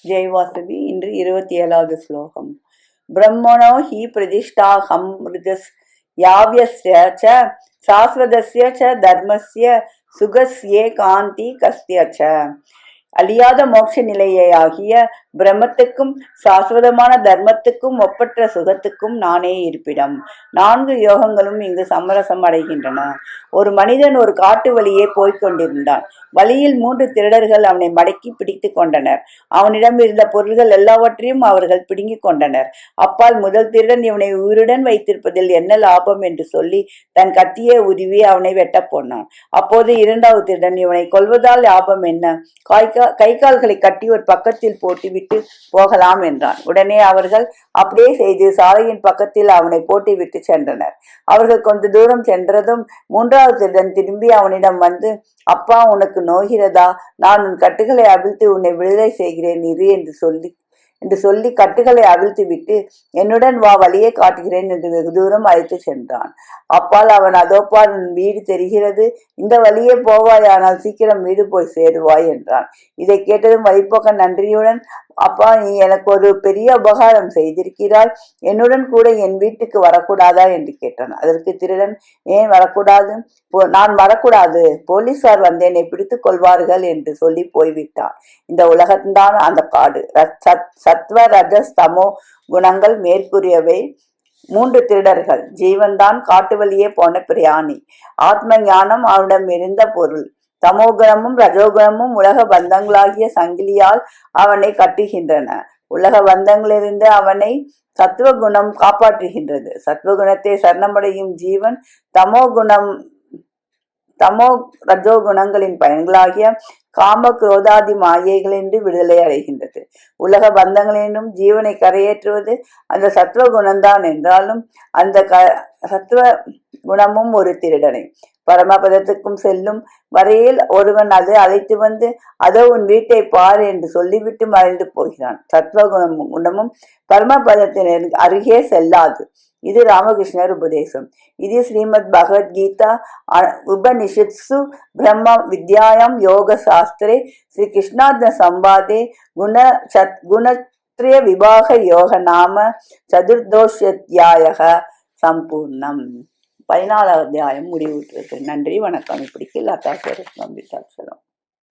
ஜெய்வாசவி. இன்று 27வது ஸ்லோகம். பிரம்மணோ ஹி பிரதிஷ்டாஹம் மிருதஸ் யாவ்யஸ்ய ச சாஸ்வதஸ்ய ச தர்மஸ்ய சுகஸ்யே காந்தி கஸ்ய ச. அழியாத மோட்ச நிலையாகிய பிரம்மத்துக்கும் சாஸ்வதமான தர்மத்துக்கும் ஒப்பற்ற சுகத்துக்கும் நானே இருப்பிடம். 4 யோகங்களும் இங்கு சமரசம் அடைகின்றன. ஒரு மனிதன் ஒரு காட்டு வழியே போய்க் கொண்டிருந்தான். வழியில் 3 திருடர்கள் அவனை மடக்கி பிடித்து கொண்டனர். அவனிடம் இருந்த பொருள்கள் எல்லாவற்றையும் அவர்கள் பிடுங்கிக் கொண்டனர். அப்பால் முதல் திருடன் இவனை உயிருடன் வைத்திருப்பதில் என்ன லாபம் என்று சொல்லி தன் கத்தியை உருவி அவனை வெட்டப் போனான். அப்போது 2வது திருடன் இவனை கொல்வதால் லாபம் என்ன, கை கால்களை கட்டி ஒரு பக்கத்தில் போட்டுவிட்டு போகலாம் என்றான். உடனே அவர்கள் அப்படியே செய்து சாலையின் பக்கத்தில் அவனை போட்டுவிட்டு சென்றனர். அவர்கள் கொஞ்ச தூரம் சென்றதும் 3வது திருடன் திரும்பி அவனிடம் வந்து, அப்பா, உனக்கு நோகிறதா? நான் உன் கட்டுகளை அவிழ்த்து உன்னை விடுதலை செய்கிறேன் இரு என்று சொல்லி கட்டுகளை அவிழ்த்து விட்டு, என்னுடன் வா, வழியே காட்டுகிறேன் என்று வெகு தூரம் அழைத்து சென்றான். அப்பால் அவன், அதோப்பால் உன் வீடு தெரிகிறது, இந்த வழியே போவாயானால் சீக்கிரம் வீடு போய் சேருவாய் என்றான். இதை கேட்டதும் வழிப்போக்கன் நன்றியுடன், அப்பா, நீ எனக்கு ஒரு பெரிய உபகாரம் செய்திருக்கிறாய், என்னுடன் கூட என் வீட்டுக்கு வரக்கூடாதா என்று கேட்டான். அதற்கு திருடன், ஏன் வரக்கூடாது? நான் வரக்கூடாது, போலீசார் வந்து என்னை பிடித்துக் கொள்வார்கள் என்று சொல்லி போய்விட்டான். இந்த உலகம்தான் அந்த காடு. சத்வ ரஜஸ் தமோ குணங்கள் மேற்கூறியவை 3 திருடர்கள். ஜீவன்தான் காட்டு வழியே போன பிரயாணி. ஆத்ம ஞானம் அவனிடம் இருந்த பொருள். தமோகுணமும் ரஜோகுணமும் உலக பந்தங்களாகிய சங்கிலியால் அவனை கட்டுகின்றன. உலக பந்தங்களிலிருந்து அவனை சத்துவகுணம் காப்பாற்றுகின்றது. சத்துவகுணத்தை சரணமடையும் ஜீவன் தமோ ரஜோகுணங்களின் பயன்களாகிய காம குரோதாதி மாயைகளின்றி விடுதலை அடைகின்றது. உலக பந்தங்களினும் ஜீவனை கரையேற்றுவது அந்த சத்துவ குணம்தான் என்றாலும் அந்த சத்துவ குணமும் ஒரு திருடனை பரமபதத்துக்கும் செல்லும் வரையில் ஒருவன் அதை அழைத்து வந்து, அதோ உன் வீட்டை பார் என்று சொல்லிவிட்டு மறைந்து போகிறான். சத்துவ குணமும் பரமபதத்தின் அருகே செல்லாது. இது ராமகிருஷ்ணர் உபதேசம். இது ஸ்ரீமத் பகவத்கீதா உபனிஷத்சு பிரம்ம வித்யாயாம் யோக சாஸ்திரே ஸ்ரீ கிருஷ்ணார்ஜுன சம்பாதே குணத்ரய விபாக யோக நாம சதுர்தோஷத்யாய சம்பூர்ணம். 14வது அத்தியாயம் முடிவுற்றது. நன்றி, வணக்கம். இப்படிக்கு லதா சரஸ்வதி.